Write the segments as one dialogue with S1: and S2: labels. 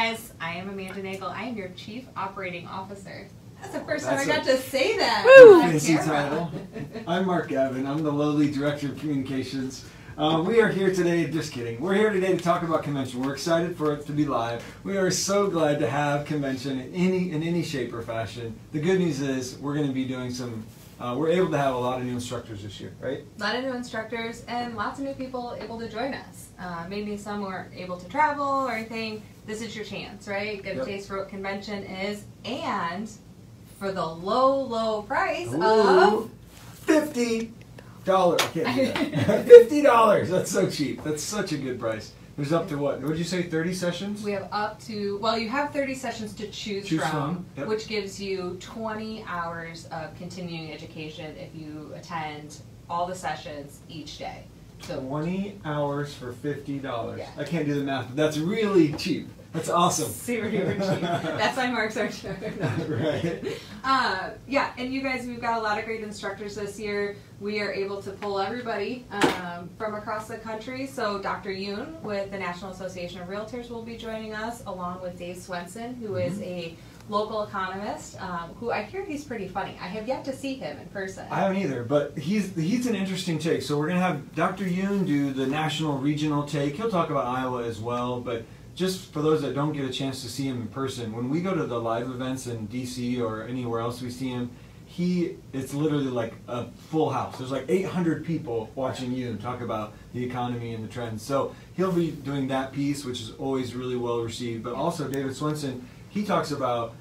S1: guys, I am Amanda Nagel. I am your Chief Operating Officer. That's the first time
S2: That's
S1: I got to say that.
S2: Woo! Fancy title. I'm Mark Gavin. I'm the lowly Director of Communications. We are here today, just kidding. We're here today to talk about convention. We're excited for it to be live. We are so glad to have convention in any shape or fashion. The good news is we're going to be doing some, we're able to have a lot of new instructors this year, right?
S1: A lot of new instructors and lots of new people able to join us. Maybe some weren't able to travel or anything. This is your chance, right? Get a taste for what convention is, and for the low price of
S2: $50. I can't do that. $50. That's so cheap. That's such a good price. There's up to what? What did you say? 30 sessions?
S1: We have up to, well, you have 30 sessions to choose from,
S2: yep.
S1: Which gives you 20 hours of continuing education if you attend all the sessions each day. So
S2: 20 hours for $50.
S1: Yeah.
S2: I can't do the math, but that's really cheap. That's awesome.
S1: Super duper cheap. That's why Mark's our show.
S2: Right.
S1: Yeah, and you guys, we've got a lot of great instructors this year. We are able to pull everybody from across the country. So Dr. Yoon with the National Association of Realtors will be joining us, along with Dave Swenson, who is a local economist, who I hear he's pretty funny. I have yet to see him in person.
S2: I haven't either, but he's an interesting take. So we're going to have Dr. Yoon do the national regional take. He'll talk about Iowa as well, but just for those that don't get a chance to see him in person, when we go to the live events in DC or anywhere else we see him, it's literally like a full house. There's like 800 people watching you talk about the economy and the trends. So he'll be doing that piece, which is always really well received. But also David Swenson, he talks about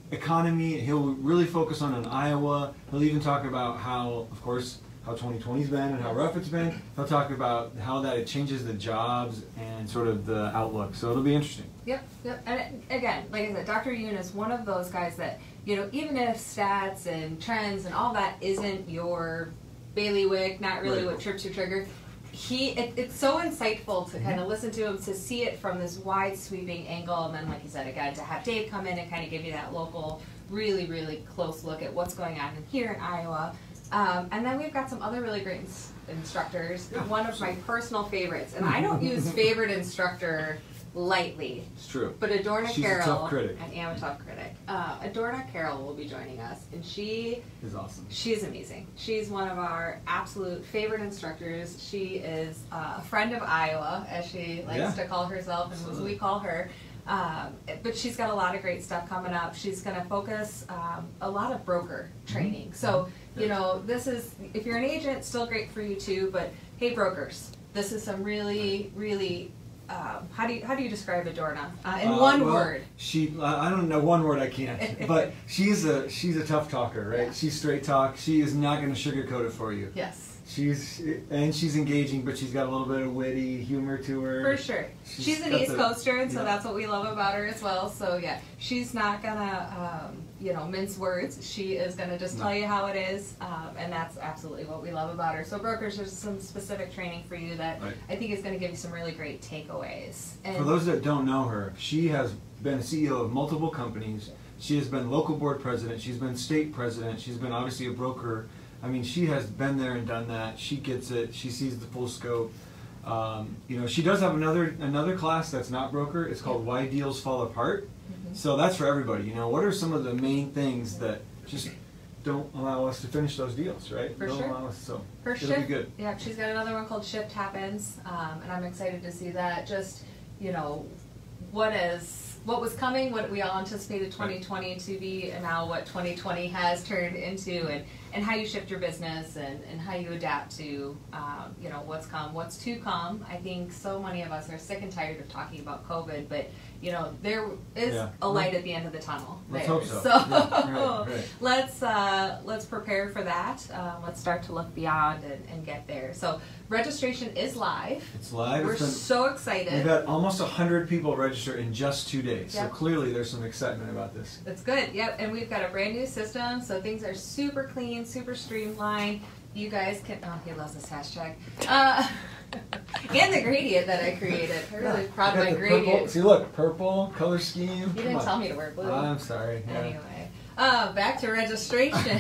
S2: economy. He'll really focus on Iowa. He'll even talk about how, of course, how 2020's been and how rough it's been. He'll talk about how that it changes the jobs and sort of the outlook. So it'll be interesting.
S1: Yep. And again, like I said, Dr. Yoon is one of those guys that, you know, even if stats and trends and all that isn't your bailiwick, not really what trips your trigger, it's so insightful to kind of listen to him, to see it from this wide sweeping angle, and then, like you said, again, to have Dave come in and kind of give you that local, really, really close look at what's going on here in Iowa. And then we've got some other really great instructors. One of my personal favorites, and I don't use favorite instructor lightly.
S2: It's true.
S1: But Adorna
S2: She's
S1: Carroll,
S2: a tough critic.
S1: I am a tough critic. Adorna Carroll will be joining us, and she
S2: is awesome.
S1: She's amazing. She's one of our absolute favorite instructors. She is a friend of Iowa, as she likes to call herself, and as we call her. But she's got a lot of great stuff coming up. She's going to focus a lot of broker training. So, you know, this is, if you're an agent, still great for you too, but hey, brokers, this is some really, really, how do you describe Adorna in one word?
S2: I don't know one word, I can't, but she's a tough talker, right?
S1: Yeah.
S2: She's straight talk. She is not going to sugarcoat it for you.
S1: Yes.
S2: She's engaging, but she's got a little bit of witty humor to her.
S1: For sure. She's an East Coaster, and so that's what we love about her as well. So yeah, she's not gonna mince words. She is gonna just tell you how it is, and that's absolutely what we love about her. So brokers, there's some specific training for you that I think is gonna give you some really great takeaways. And for
S2: those that don't know her, she has been CEO of multiple companies. She has been local board president. She's been state president. She's been obviously a broker. I mean, she has been there and done that. She gets it. She sees the full scope. You know, she does have another class that's not broker. It's called Why Deals Fall Apart. So that's for everybody. You know, what are some of the main things that just don't allow us to finish those deals, right?
S1: For
S2: don't
S1: sure.
S2: allow us, so
S1: it'll
S2: be good.
S1: Yeah, she's got another one called Shift Happens, and I'm excited to see that. Just, you know, what was coming, what we all anticipated 2020 to be, and now what 2020 has turned into, and how you shift your business and how you adapt to, you know, what's to come. I think so many of us are sick and tired of talking about COVID, but, you know, there is a light at the end of the tunnel.
S2: Let's hope so.
S1: Let's prepare for that. Let's start to look beyond and get there. So registration is live.
S2: It's live.
S1: We're so excited.
S2: We've had almost 100 people register in just 2 days.
S1: Yep.
S2: So clearly there's some excitement about this.
S1: It's good. Yep. And we've got a brand new system, so things are super clean, super streamlined. You guys can, he loves this hashtag. And the gradient that I created. I'm really proud of my gradient.
S2: Purple, see, look, purple color scheme.
S1: You didn't tell me to wear blue.
S2: I'm sorry. Yeah.
S1: Anyway. Back to registration.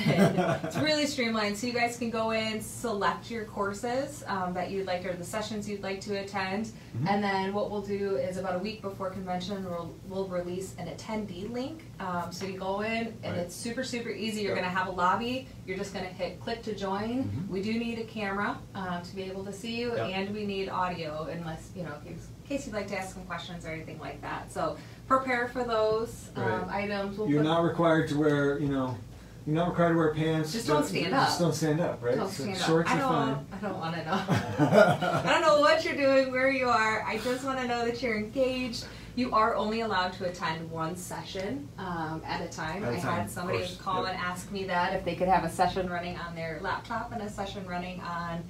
S1: It's really streamlined, so you guys can go in, select your courses that you'd like, or the sessions you'd like to attend, and then what we'll do is about a week before convention, we'll release an attendee link. So you go in, and it's super easy. You're going to have a lobby. You're just going to hit click to join. We do need a camera to be able to see you, and we need audio, unless, you know, in case you'd like to ask some questions or anything like that. So prepare for those items.
S2: You're not required to wear, you know, you're not required to wear pants.
S1: Just don't stand up.
S2: Just don't stand up, right?
S1: Don't stand up.
S2: Shorts are fine.
S1: I don't want to know. I don't know what you're doing, where you are. I just want to know that you're engaged. You are only allowed to attend one session at a time. I had somebody call and ask me that if they could have a session running on their laptop and a session running on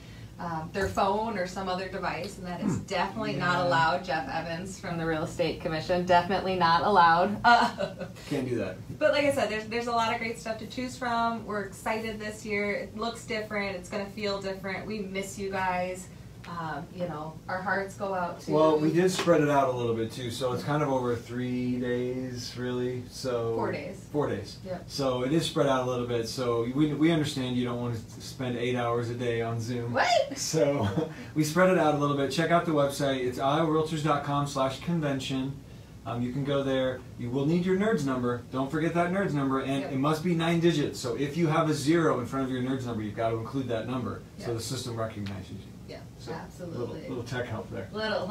S1: their phone or some other device, and that is definitely not allowed. Jeff Evans from the Real Estate Commission, definitely not allowed.
S2: Can't do that.
S1: But like I said, there's a lot of great stuff to choose from. We're excited this year. It looks different. It's going to feel different. We miss you guys. You know, our hearts go out to...
S2: Well, we did spread it out a little bit too, so it's kind of over 3 days, really. So
S1: 4 days.
S2: 4 days.
S1: Yep.
S2: So it is spread out a little bit. So we understand you don't want to spend 8 hours a day on Zoom.
S1: What?
S2: So we spread it out a little bit. Check out the website. It's iowarealtors.com/convention. You can go there. You will need your NERDS number. Don't forget that NERDS number, and it must be 9 digits. So if you have a 0 in front of your NERDS number, you've got to include that number so the system recognizes you.
S1: Yeah,
S2: So
S1: absolutely.
S2: Little tech help there.
S1: Little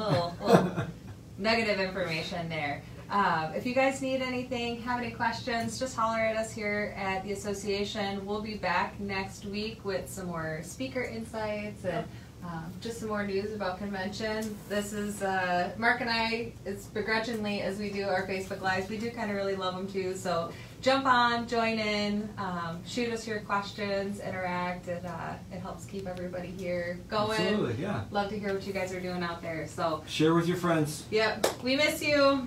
S1: negative information there. If you guys need anything, have any questions, just holler at us here at the association. We'll be back next week with some more speaker insights and just some more news about convention. This is Mark and I, it's begrudgingly as we do our Facebook Lives. We do kind of really love them too, so jump on, join in, shoot us your questions, interact. It helps keep everybody here going.
S2: Absolutely, yeah.
S1: Love to hear what you guys are doing out there. So
S2: share with your friends.
S1: Yep, we miss you.